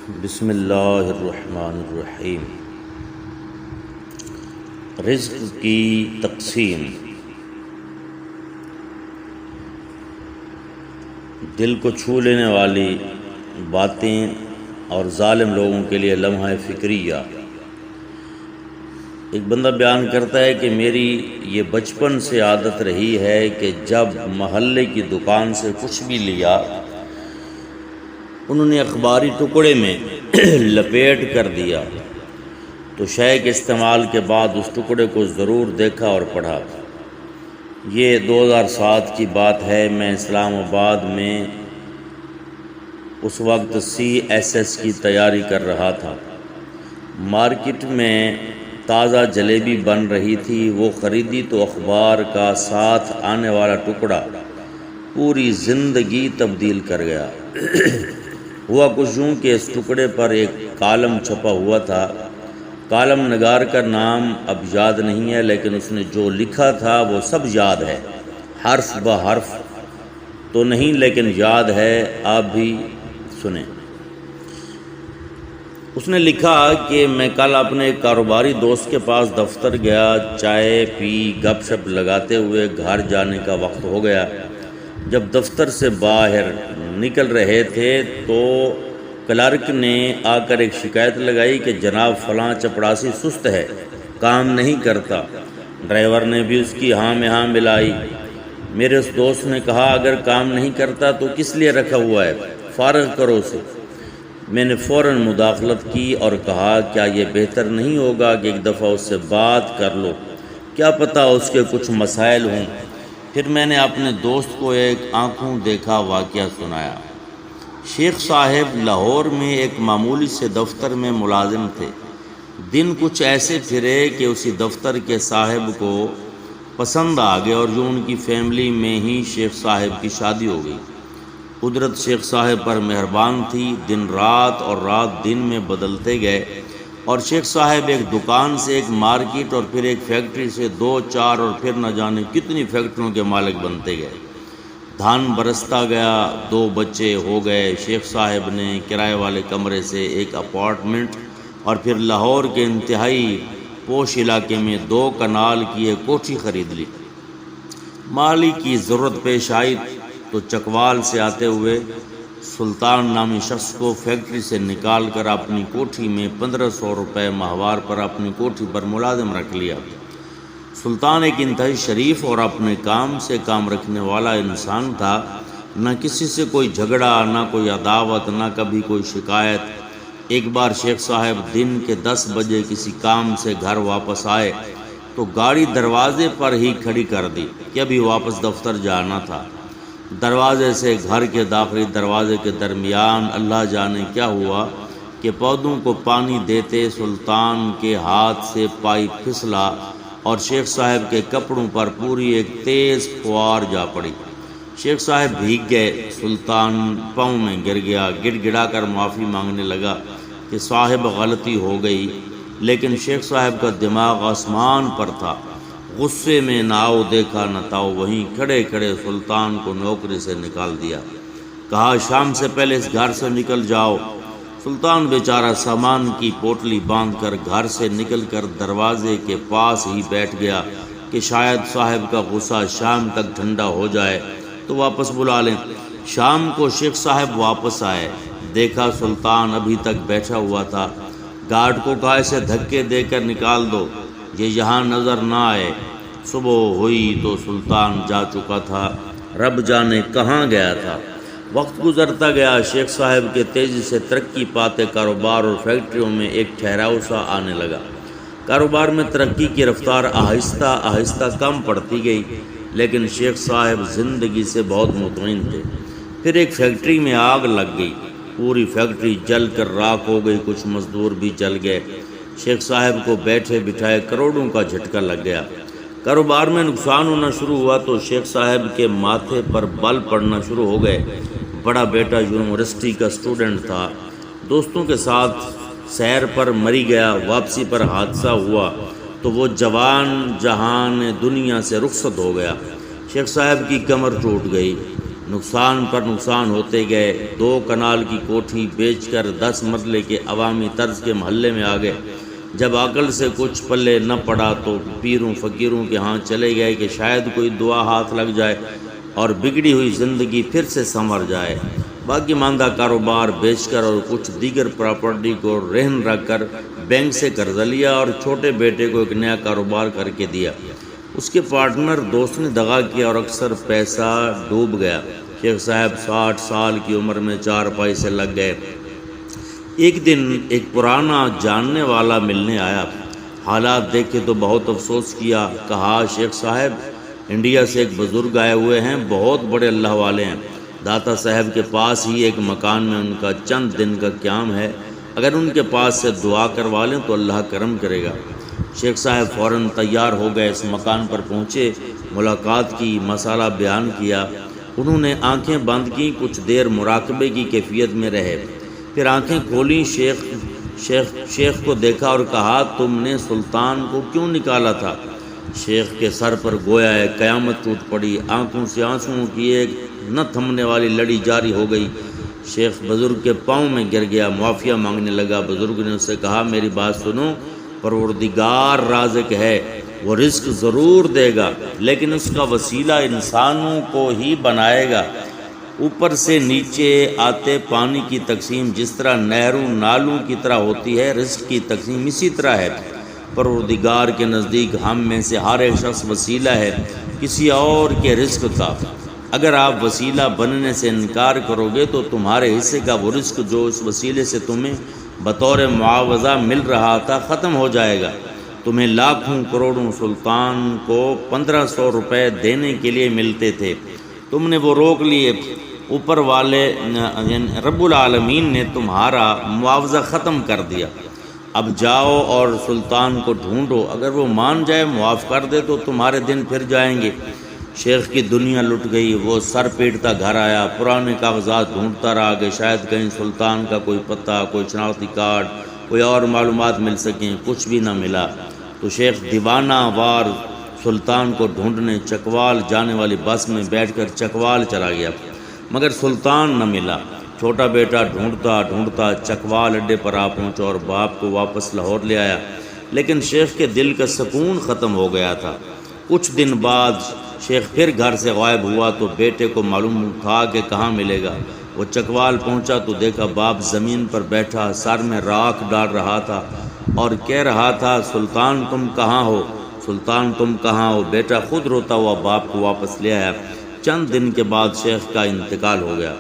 بسم اللہ الرحمن الرحیم۔ رزق کی تقسیم۔ دل کو چھو لینے والی باتیں اور ظالم لوگوں کے لیے لمحہ فکریہ۔ ایک بندہ بیان کرتا ہے کہ میری یہ بچپن سے عادت رہی ہے کہ جب محلے کی دکان سے کچھ بھی لیا انہوں نے اخباری ٹکڑے میں لپیٹ کر دیا تو شے کے استعمال کے بعد اس ٹکڑے کو ضرور دیکھا اور پڑھا۔ یہ 2007 کی بات ہے۔ میں اسلام آباد میں اس وقت CSS کی تیاری کر رہا تھا۔ مارکیٹ میں تازہ جلیبی بن رہی تھی، وہ خریدی تو اخبار کا ساتھ آنے والا ٹکڑا پوری زندگی تبدیل کر گیا۔ ہوا کچھ یوں کہ اس ٹکڑے پر ایک کالم چھپا ہوا تھا۔ کالم نگار کا نام اب یاد نہیں ہے، لیکن اس نے جو لکھا تھا وہ سب یاد ہے، حرف بہ حرف تو نہیں لیکن یاد ہے، آپ بھی سنیں۔ اس نے لکھا کہ میں کل اپنے ایک کاروباری دوست کے پاس دفتر گیا، چائے پی، گپ شپ لگاتے ہوئے گھر جانے کا وقت ہو گیا۔ جب دفتر سے باہر نکل رہے تھے تو کلرک نے آ کر ایک شکایت لگائی کہ جناب فلاں چپڑاسی سست ہے، کام نہیں کرتا۔ ڈرائیور نے بھی اس کی ہاں میں ہاں ملائی۔ میرے اس دوست نے کہا اگر کام نہیں کرتا تو کس لیے رکھا ہوا ہے، فارغ کرو اسے۔ میں نے فوراً مداخلت کی اور کہا کیا یہ بہتر نہیں ہوگا کہ ایک دفعہ اس سے بات کر لو، کیا پتہ اس کے کچھ مسائل ہوں۔ پھر میں نے اپنے دوست کو ایک آنکھوں دیکھا واقعہ سنایا۔ شیخ صاحب لاہور میں ایک معمولی سے دفتر میں ملازم تھے۔ دن کچھ ایسے پھرے کہ اسی دفتر کے صاحب کو پسند آ گئے اور جو ان کی فیملی میں ہی شیخ صاحب کی شادی ہو گئی۔ قدرت شیخ صاحب پر مہربان تھی، دن رات اور رات دن میں بدلتے گئے اور شیخ صاحب ایک دکان سے ایک مارکیٹ اور پھر ایک فیکٹری سے 2 4 اور پھر نہ جانے کتنی فیکٹریوں کے مالک بنتے گئے۔ دھان برستا گیا، 2 بچے ہو گئے۔ شیخ صاحب نے کرائے والے کمرے سے ایک اپارٹمنٹ اور پھر لاہور کے انتہائی پوش علاقے میں 2 کنال کی ایک کوٹھی خرید لی۔ مالی کی ضرورت پیش آئی تو چکوال سے آتے ہوئے سلطان نامی شخص کو فیکٹری سے نکال کر اپنی کوٹھی میں 1500 روپے ماہوار پر اپنی کوٹھی پر ملازم رکھ لیا۔ سلطان ایک انتہائی شریف اور اپنے کام سے کام رکھنے والا انسان تھا، نہ کسی سے کوئی جھگڑا، نہ کوئی عداوت، نہ کبھی کوئی شکایت۔ ایک بار شیخ صاحب دن کے 10 بجے کسی کام سے گھر واپس آئے تو گاڑی دروازے پر ہی کھڑی کر دی کہ ابھی واپس دفتر جانا تھا۔ دروازے سے گھر کے داخلی دروازے کے درمیان اللہ جانے کیا ہوا کہ پودوں کو پانی دیتے سلطان کے ہاتھ سے پائپ پھسلا اور شیخ صاحب کے کپڑوں پر پوری ایک تیز فوار جا پڑی۔ شیخ صاحب بھیگ گئے، سلطان پاؤں میں گر گیا، گڑ گڑا کر معافی مانگنے لگا کہ صاحب غلطی ہو گئی، لیکن شیخ صاحب کا دماغ آسمان پر تھا۔ غصے میں نہ آؤ دیکھا نہ تاؤ، وہیں کھڑے کھڑے سلطان کو نوکری سے نکال دیا۔ کہا شام سے پہلے اس گھر سے نکل جاؤ۔ سلطان بیچارہ سامان کی پوٹلی باندھ کر گھر سے نکل کر دروازے کے پاس ہی بیٹھ گیا کہ شاید صاحب کا غصہ شام تک ٹھنڈا ہو جائے تو واپس بلا لیں۔ شام کو شیخ صاحب واپس آئے، دیکھا سلطان ابھی تک بیٹھا ہوا تھا۔ گارڈ کو کہا اسے دھکے دے کر نکال دو، یہ یہاں نظر نہ آئے۔ صبح ہوئی تو سلطان جا چکا تھا، رب جانے کہاں گیا تھا۔ وقت گزرتا گیا، شیخ صاحب کے تیزی سے ترقی پاتے کاروبار اور فیکٹریوں میں ایک ٹھہراؤ سا آنے لگا۔ کاروبار میں ترقی کی رفتار آہستہ آہستہ کم پڑتی گئی، لیکن شیخ صاحب زندگی سے بہت مطمئن تھے۔ پھر ایک فیکٹری میں آگ لگ گئی، پوری فیکٹری جل کر راکھ ہو گئی، کچھ مزدور بھی جل گئے۔ شیخ صاحب کو بیٹھے بٹھائے کروڑوں کا جھٹکا لگ گیا۔ کاروبار میں نقصان ہونا شروع ہوا تو شیخ صاحب کے ماتھے پر بل پڑنا شروع ہو گئے۔ بڑا بیٹا یونیورسٹی کا اسٹوڈنٹ تھا، دوستوں کے ساتھ سیر پر مری گیا، واپسی پر حادثہ ہوا تو وہ جوان جہان دنیا سے رخصت ہو گیا۔ شیخ صاحب کی کمر ٹوٹ گئی، نقصان پر نقصان ہوتے گئے، 2 کنال کی کوٹھی بیچ کر 10 مرلے کے عوامی طرز کے محلے میں آ گئے۔ جب عقل سے کچھ پلے نہ پڑا تو پیروں فقیروں کے ہاں چلے گئے کہ شاید کوئی دعا ہاتھ لگ جائے اور بگڑی ہوئی زندگی پھر سے سنور جائے۔ باقی ماندہ کاروبار بیچ کر اور کچھ دیگر پراپرٹی کو رہن رکھ کر بینک سے قرضہ لیا اور چھوٹے بیٹے کو ایک نیا کاروبار کر کے دیا۔ اس کے پارٹنر دوست نے دغا کیا اور اکثر پیسہ ڈوب گیا۔ شیخ صاحب 60 سال کی عمر میں 4 پیسے لگ گئے۔ ایک دن ایک پرانا جاننے والا ملنے آیا، حالات دیکھ کے تو بہت افسوس کیا۔ کہا شیخ صاحب انڈیا سے ایک بزرگ آئے ہوئے ہیں، بہت بڑے اللہ والے ہیں، داتا صاحب کے پاس ہی ایک مکان میں ان کا چند دن کا قیام ہے، اگر ان کے پاس سے دعا کروا لیں تو اللہ کرم کرے گا۔ شیخ صاحب فوراً تیار ہو گئے، اس مکان پر پہنچے، ملاقات کی، مسئلہ بیان کیا۔ انہوں نے آنکھیں بند کیں، کچھ دیر مراقبے کی کیفیت میں رہے، پھر آنکھیں کھولیں، شیخ کو دیکھا اور کہا تم نے سلطان کو کیوں نکالا تھا؟ شیخ کے سر پر گویا ہے قیامت ٹوٹ پڑی، آنکھوں سے آنسوؤں کی ایک نہ تھمنے والی لڑی جاری ہو گئی۔ شیخ بزرگ کے پاؤں میں گر گیا، معافی مانگنے لگا۔ بزرگ نے اسے کہا میری بات سنو، پروردگار رازق ہے، وہ رزق ضرور دے گا، لیکن اس کا وسیلہ انسانوں کو ہی بنائے گا۔ اوپر سے نیچے آتے پانی کی تقسیم جس طرح نہروں نالوں کی طرح ہوتی ہے، رزق کی تقسیم اسی طرح ہے۔ پروردگار کے نزدیک ہم میں سے ہر ایک شخص وسیلہ ہے کسی اور کے رزق کا۔ اگر آپ وسیلہ بننے سے انکار کرو گے تو تمہارے حصے کا وہ رزق جو اس وسیلے سے تمہیں بطور معاوضہ مل رہا تھا ختم ہو جائے گا۔ تمہیں لاکھوں کروڑوں سلطان کو 1500 روپے دینے کے لیے ملتے تھے، تم نے وہ روک لیے۔ اوپر والے رب العالمین نے تمہارا معاوضہ ختم کر دیا۔ اب جاؤ اور سلطان کو ڈھونڈو، اگر وہ مان جائے معاف کر دے تو تمہارے دن پھر جائیں گے۔ شیخ کی دنیا لٹ گئی، وہ سر پیٹتا گھر آیا، پرانے کاغذات ڈھونڈتا رہا کہ شاید کہیں سلطان کا کوئی پتہ، کوئی شناختی کارڈ، کوئی اور معلومات مل سکیں، کچھ بھی نہ ملا۔ تو شیخ دیوانہ وار سلطان کو ڈھونڈنے چکوال جانے والی بس میں بیٹھ کر چکوال چلا گیا، مگر سلطان نہ ملا۔ چھوٹا بیٹا ڈھونڈتا ڈھونڈتا چکوال اڈے پر آ پہنچا اور باپ کو واپس لاہور لے آیا، لیکن شیخ کے دل کا سکون ختم ہو گیا تھا۔ کچھ دن بعد شیخ پھر گھر سے غائب ہوا تو بیٹے کو معلوم تھا کہ کہاں ملے گا۔ وہ چکوال پہنچا تو دیکھا باپ زمین پر بیٹھا سر میں راکھ ڈال رہا تھا اور کہہ رہا تھا سلطان تم کہاں ہو، سلطان تم کہاں ہو؟ بیٹا خود روتا ہوا باپ کو واپس لے آیا۔ چند دن کے بعد شیخ کا انتقال ہو گیا۔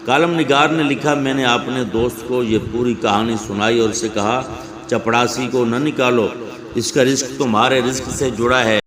کالم نگار نے لکھا میں نے اپنے دوست کو یہ پوری کہانی سنائی اور اسے کہا چپڑاسی کو نہ نکالو، اس کا رزق تمہارے رزق سے جڑا ہے۔